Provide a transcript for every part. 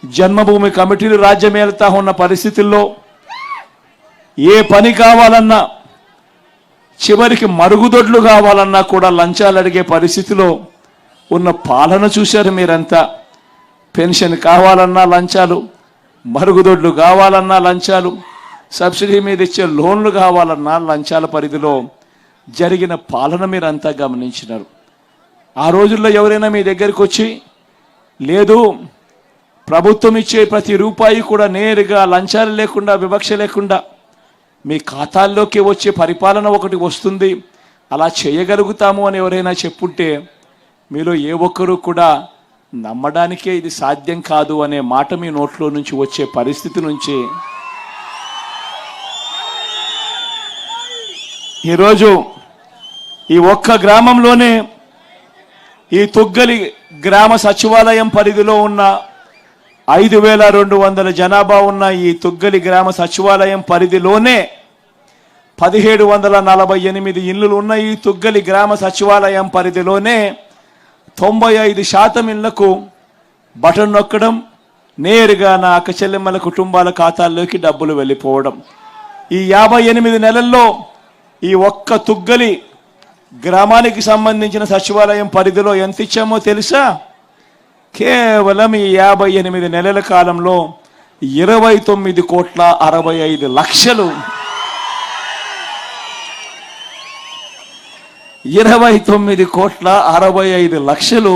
జన్మభూమి కమిటీలు రాజ్యమేలుతా ఉన్న పరిస్థితుల్లో ఏ పని కావాలన్నా, చివరికి మరుగుదొడ్లు కావాలన్నా కూడా లంచాలు అడిగే పరిస్థితిలో ఉన్న పాలన చూశారు మీరంతా. పెన్షన్ కావాలన్నా లంచాలు, మరుగుదొడ్లు కావాలన్నా లంచాలు, సబ్సిడీ మీద ఇచ్చే లోన్లు కావాలన్నా లంచాల పరిధిలో జరిగిన పాలన మీరంతా గమనించినారు. ఆ రోజుల్లో ఎవరైనా మీ దగ్గరికి వచ్చి, లేదు ప్రభుత్వం ఇచ్చే ప్రతి రూపాయి కూడా నేరుగా లంచాలు లేకుండా, వివక్ష లేకుండా మీ ఖాతాల్లోకి వచ్చే పరిపాలన ఒకటి వస్తుంది, అలా చేయగలుగుతాము అని ఎవరైనా చెప్పుంటే మీలో ఏ ఒక్కరూ కూడా నమ్మడానికే ఇది సాధ్యం కాదు అనే మాట మీ నోట్లో నుంచి వచ్చే పరిస్థితి నుంచి ఈరోజు ఈ ఒక్క గ్రామంలోనే, ఈ తుగ్గలి గ్రామ సచివాలయం పరిధిలో ఉన్న 5200 జనాభా ఉన్న ఈ తుగ్గలి గ్రామ సచివాలయం పరిధిలోనే 1748 ఇళ్ళు ఉన్న ఈ తుగ్గలి గ్రామ సచివాలయం పరిధిలోనే 95% ఇళ్లకు బటన్ నొక్కడం, నేరుగా నా అక్క చెల్లెమ్మల కుటుంబాల ఖాతాల్లోకి డబ్బులు వెళ్ళిపోవడం. ఈ 58 నెలల్లో ఈ ఒక్క తుగ్గలి గ్రామానికి సంబంధించిన సచివాలయం పరిధిలో ఎంత ఇచ్చామో తెలుసా? కేవలం ఈ 58 నెలల కాలంలో 29,65,00,000 29,65,00,000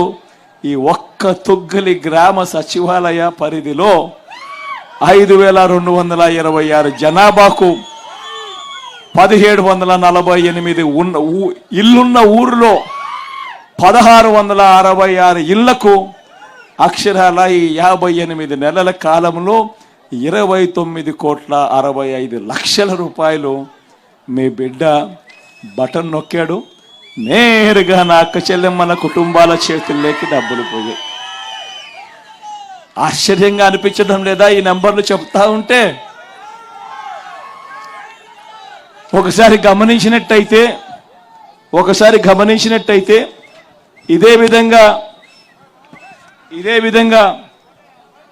ఈ ఒక్క తుగ్గలి గ్రామ సచివాలయ పరిధిలో 5,226 జనాభాకు 1,748 ఇల్లున్న ఊరిలో 1,666 ఇళ్లకు అక్షరాల ఈ 58 నెలల కాలంలో 29,65,00,000 రూపాయలు మీ బిడ్డ బటన్ నొక్కాడు, నేరుగా నా అక్క చెల్లెమ్మల కుటుంబాల చేతుల్లోకి డబ్బులు పోయాయి. ఆశ్చర్యంగా అనిపించడం లేదా ఈ నెంబర్లు చెప్తా ఉంటే? ఒకసారి గమనించినట్టయితే ఇదే విధంగా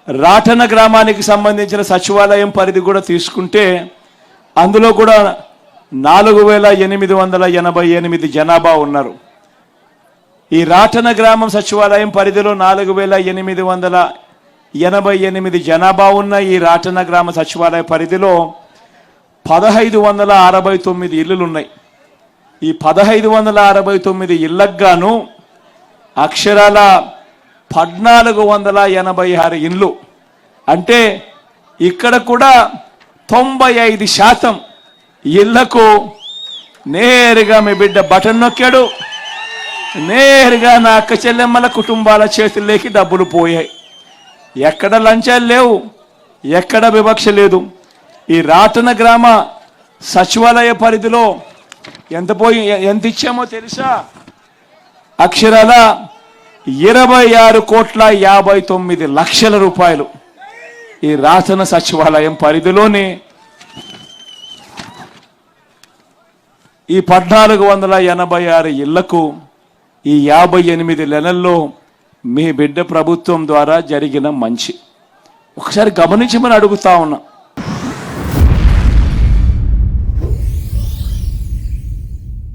రాటన గ్రామానికి సంబంధించిన సచివాలయం పరిధి కూడా తీసుకుంటే అందులో కూడా 4,888 జనాభా ఉన్నారు. ఈ రాటన గ్రామం సచివాలయం పరిధిలో 4,888 జనాభా ఉన్న ఈ రాటన గ్రామ సచివాలయ పరిధిలో 1,569 ఇళ్ళు ఉన్నాయి. ఈ 1,569 ఇళ్లకు గాను అక్షరాల 1,486 ఇండ్లు. అంటే ఇక్కడ కూడా 95% ఇళ్లకు నేరుగా మీ బిడ్డ బటన్ నొక్కాడు, నేరుగా నా అక్క చెల్లెమ్మల కుటుంబాల చేతుల్లోకి డబ్బులు పోయాయి. ఎక్కడ లంచాలు లేవు, ఎక్కడ వివక్ష లేదు. ఈ రాటన గ్రామ సచివాలయ పరిధిలో ఎంత ఇచ్చామో తెలుసా? అక్షరాల 26,59,00,000 రూపాయలు ఈ రాటన సచివాలయం పరిధిలోని ఈ 1,486 ఇళ్లకు ఈ 58 నెలల్లో మీ బిడ్డ ప్రభుత్వం ద్వారా జరిగిన మంచి ఒకసారి గమనించమని అడుగుతా ఉన్నా.